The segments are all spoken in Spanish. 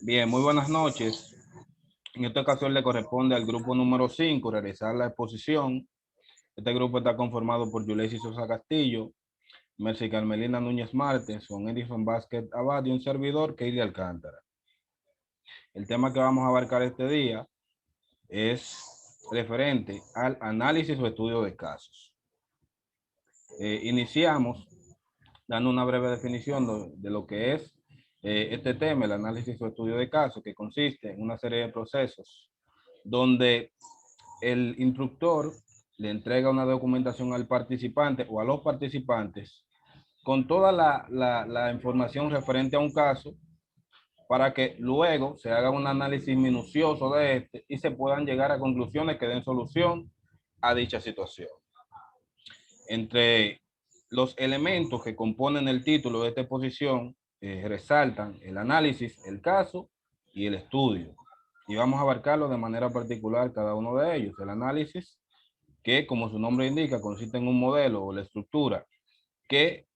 Bien, muy buenas noches. En esta ocasión le corresponde al grupo número 5 realizar la exposición. Este grupo está conformado por Yuleisi Sosa Castillo, Mercy Carmelina Núñez Martes, Juan Edison Vázquez Abad y un servidor, Keili Alcántara. El tema que vamos a abarcar este día es referente al análisis o estudio de casos. Iniciamos dando una breve definición de lo que es este tema, el análisis o estudio de casos, que consiste en una serie de procesos donde el instructor le entrega una documentación al participante o a los participantes con toda la información referente a un caso para que luego se haga un análisis minucioso de este y se puedan llegar a conclusiones que den solución a dicha situación. Entre los elementos que componen el título de esta exposición resaltan el análisis, el caso y el estudio. Y vamos a abarcarlo de manera particular cada uno de ellos. El análisis, que como su nombre indica, consiste en un modelo o la estructura que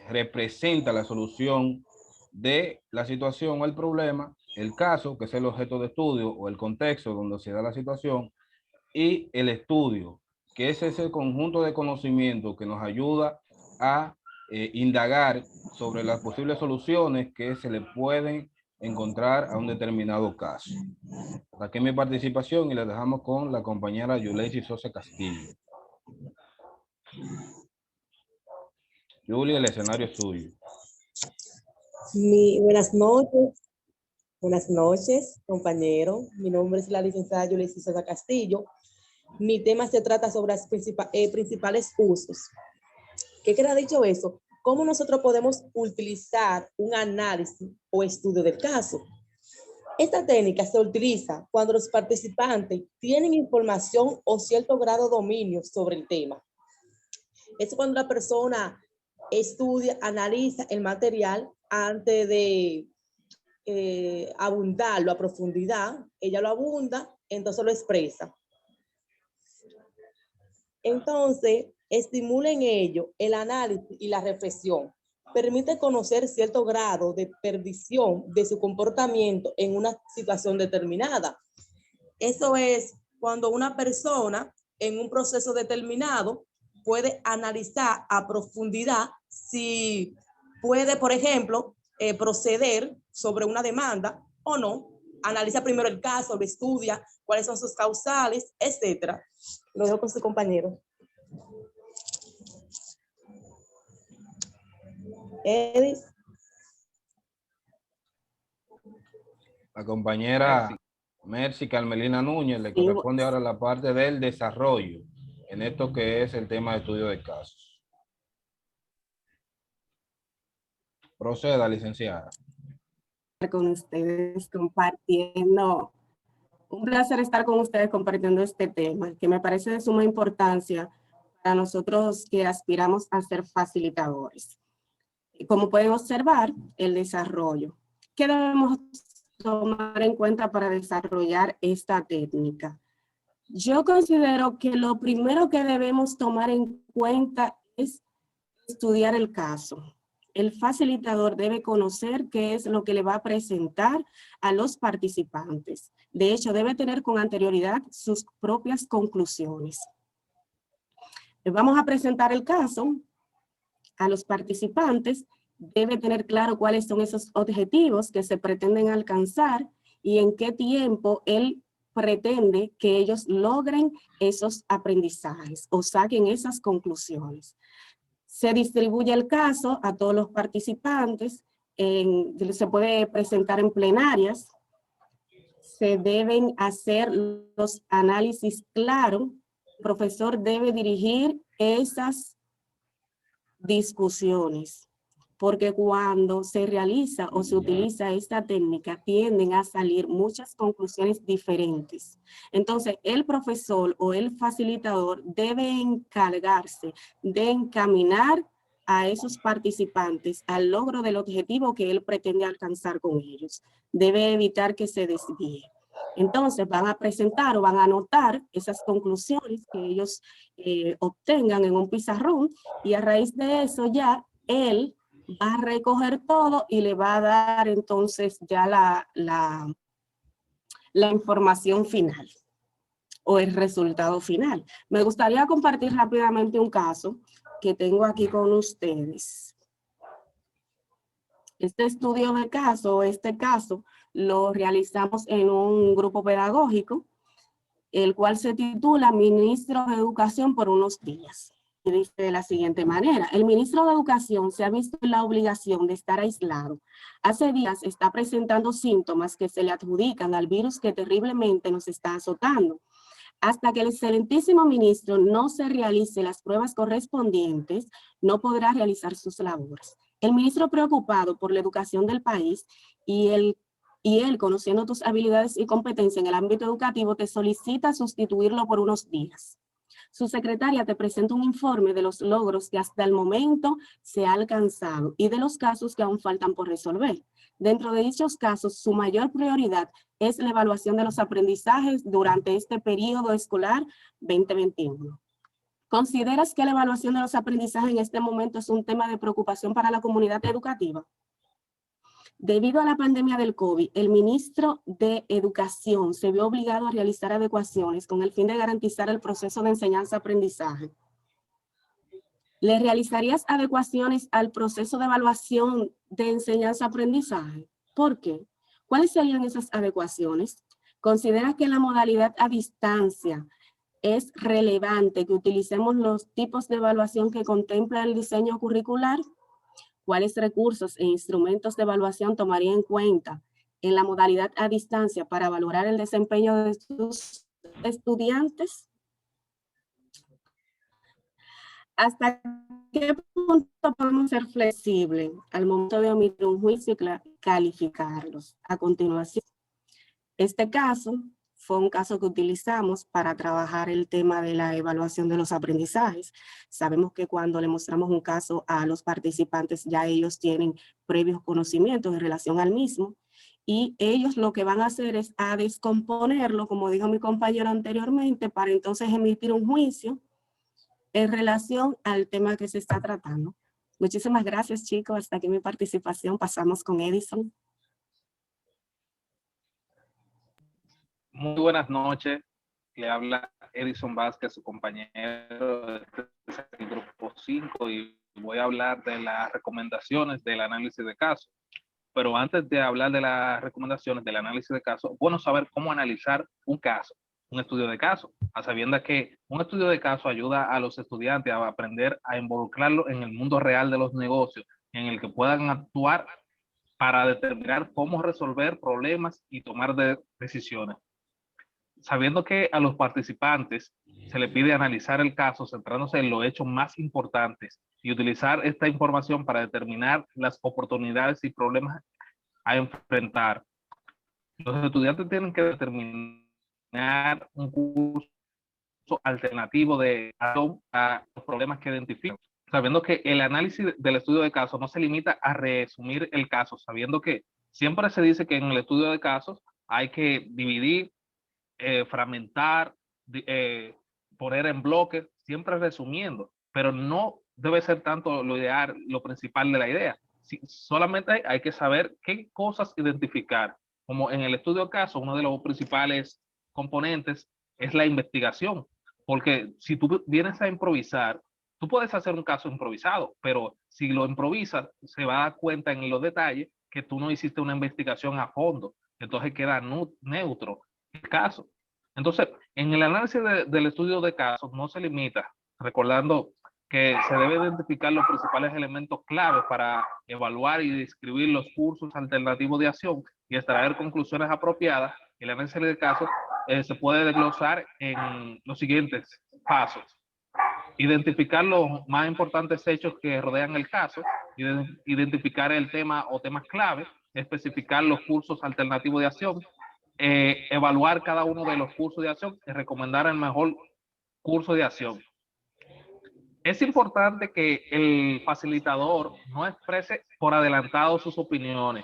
representa la solución de la situación o el problema. El caso, que es el objeto de estudio o el contexto donde se da la situación. Y el estudio, que es ese conjunto de conocimiento que nos ayuda a indagar sobre las posibles soluciones que se le pueden encontrar a un determinado caso. Hasta aquí mi participación y la dejamos con la compañera Yuleisi Sosa Castillo. Julia, el escenario es suyo. Buenas noches, compañero. Mi nombre es la licenciada Yuleisi Sosa Castillo. Mi tema se trata sobre los principales usos. ¿Qué queda dicho eso? ¿Cómo nosotros podemos utilizar un análisis o estudio del caso? Esta técnica se utiliza cuando los participantes tienen información o cierto grado de dominio sobre el tema. Es cuando la persona estudia, analiza el material antes de abundarlo a profundidad. Ella lo abunda, entonces lo expresa. Entonces, estimula en ello el análisis y la reflexión. Permite conocer cierto grado de perdición de su comportamiento en una situación determinada. Eso es cuando una persona en un proceso determinado puede analizar a profundidad si puede, por ejemplo, proceder sobre una demanda o no. Analiza primero el caso, lo estudia, cuáles son sus causales, etcétera. Lo dejo con su compañero. Edis. La compañera Mercy Carmelina Núñez le corresponde ahora la parte del desarrollo en esto que es el tema de estudio de casos. Proceda, licenciada. Con ustedes compartiendo. Un placer estar con ustedes compartiendo este tema, que me parece de suma importancia para nosotros que aspiramos a ser facilitadores. Como pueden observar, el desarrollo. ¿Qué debemos tomar en cuenta para desarrollar esta técnica? Yo considero que lo primero que debemos tomar en cuenta es estudiar el caso. El facilitador debe conocer qué es lo que le va a presentar a los participantes. De hecho, debe tener con anterioridad sus propias conclusiones. Les vamos a presentar el caso a los participantes. Debe tener claro cuáles son esos objetivos que se pretenden alcanzar y en qué tiempo él pretende que ellos logren esos aprendizajes o saquen esas conclusiones. Se distribuye el caso a todos los participantes, se puede presentar en plenarias, se deben hacer los análisis claros, el profesor debe dirigir esas discusiones, porque cuando se realiza o se utiliza esta técnica tienden a salir muchas conclusiones diferentes. Entonces, el profesor o el facilitador debe encargarse de encaminar a esos participantes al logro del objetivo que él pretende alcanzar con ellos. Debe evitar que se desvíe. Entonces van a presentar o van a anotar esas conclusiones que ellos obtengan en un pizarrón y a raíz de eso ya él va a recoger todo y le va a dar entonces ya la información final o el resultado final. Me gustaría compartir rápidamente un caso que tengo aquí con ustedes. Este estudio de caso, este caso, lo realizamos en un grupo pedagógico, el cual se titula Ministro de Educación por unos días. Y dice de la siguiente manera: el ministro de Educación se ha visto en la obligación de estar aislado. Hace días está presentando síntomas que se le adjudican al virus que terriblemente nos está azotando. Hasta que el excelentísimo ministro no se realice las pruebas correspondientes, no podrá realizar sus labores. El ministro, preocupado por la educación del país y él, conociendo tus habilidades y competencia en el ámbito educativo, te solicita sustituirlo por unos días. Su secretaria te presenta un informe de los logros que hasta el momento se ha alcanzado y de los casos que aún faltan por resolver. Dentro de dichos casos, su mayor prioridad es la evaluación de los aprendizajes durante este periodo escolar 2021. ¿Consideras que la evaluación de los aprendizajes en este momento es un tema de preocupación para la comunidad educativa? Debido a la pandemia del COVID, el ministro de Educación se vio obligado a realizar adecuaciones con el fin de garantizar el proceso de enseñanza-aprendizaje. ¿Le realizarías adecuaciones al proceso de evaluación de enseñanza-aprendizaje? ¿Por qué? ¿Cuáles serían esas adecuaciones? ¿Consideras que en la modalidad a distancia es relevante que utilicemos los tipos de evaluación que contempla el diseño curricular? ¿Cuáles recursos e instrumentos de evaluación tomaría en cuenta en la modalidad a distancia para valorar el desempeño de sus estudiantes? ¿Hasta qué punto podemos ser flexibles al momento de omitir un juicio y calificarlos? A continuación, este caso fue un caso que utilizamos para trabajar el tema de la evaluación de los aprendizajes. Sabemos que cuando le mostramos un caso a los participantes, ya ellos tienen previos conocimientos en relación al mismo, y ellos lo que van a hacer es a descomponerlo, como dijo mi compañero anteriormente, para entonces emitir un juicio en relación al tema que se está tratando. Muchísimas gracias, chicos. Hasta aquí mi participación. Pasamos con Edison. Muy buenas noches. Le habla Edison Vázquez, su compañero del grupo 5, y voy a hablar de las recomendaciones del análisis de casos. Pero antes de hablar de las recomendaciones del análisis de casos, bueno saber cómo analizar un caso, un estudio de caso, a sabiendas que un estudio de caso ayuda a los estudiantes a aprender a involucrarlo en el mundo real de los negocios, en el que puedan actuar para determinar cómo resolver problemas y tomar decisiones. Sabiendo que a los participantes se le pide analizar el caso centrándose en los hechos más importantes y utilizar esta información para determinar las oportunidades y problemas a enfrentar. Los estudiantes tienen que determinar un curso alternativo de acción a los problemas que identifican. Sabiendo que el análisis del estudio de casos no se limita a resumir el caso, sabiendo que siempre se dice que en el estudio de casos hay que dividir, fragmentar, poner en bloques, siempre resumiendo, pero no debe ser tanto lo ideal, lo principal de la idea. Solamente hay que saber qué cosas identificar. Como en el estudio de caso, uno de los principales componentes es la investigación, porque si tú vienes a improvisar, tú puedes hacer un caso improvisado, pero si lo improvisas, se va a dar cuenta en los detalles que tú no hiciste una investigación a fondo, entonces queda neutro el caso. Entonces, en el análisis del estudio de casos no se limita, recordando que se debe identificar los principales elementos clave para evaluar y describir los cursos alternativos de acción y extraer conclusiones apropiadas. El análisis de casos se puede desglosar en los siguientes pasos: identificar los más importantes hechos que rodean el caso, identificar el tema o temas clave, especificar los cursos alternativos de acción, evaluar cada uno de los cursos de acción y recomendar el mejor curso de acción. Es importante que el facilitador no exprese por adelantado sus opiniones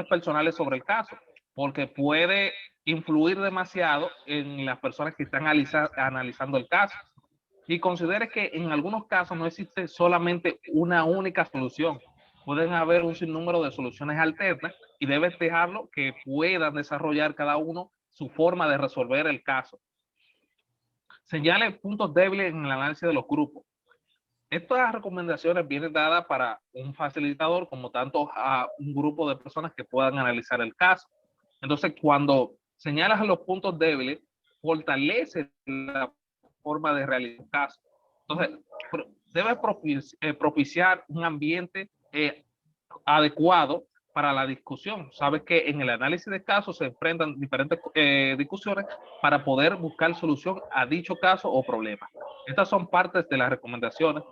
personales sobre el caso, porque puede influir demasiado en las personas que están analizando el caso. y considere que en algunos casos no existe solamente una única solución. Pueden haber un sinnúmero de soluciones alternas y debes dejarlo que puedan desarrollar cada uno su forma de resolver el caso. Señale puntos débiles en el análisis de los grupos. Estas recomendaciones vienen dadas para un facilitador como tanto a un grupo de personas que puedan analizar el caso. Entonces, cuando señalas los puntos débiles, fortalece la forma de realizar el caso. Entonces, debe propiciar un ambiente adecuado para la discusión. Sabes que en el análisis de casos se enfrentan diferentes discusiones para poder buscar solución a dicho caso o problema. Estas son partes de las recomendaciones.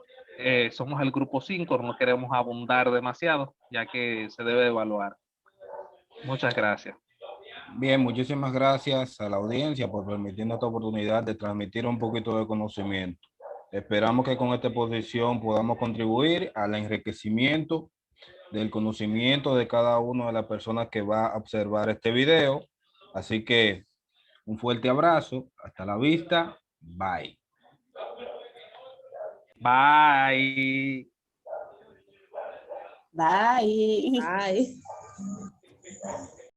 Somos el grupo 5, no queremos abundar demasiado, ya que se debe evaluar. Muchas gracias. Bien, muchísimas gracias a la audiencia por permitirnos esta oportunidad de transmitir un poquito de conocimiento. Esperamos que con esta exposición podamos contribuir al enriquecimiento del conocimiento de cada una de las personas que va a observar este video. Así que un fuerte abrazo, hasta la vista, bye. Bye. Bye. Ay.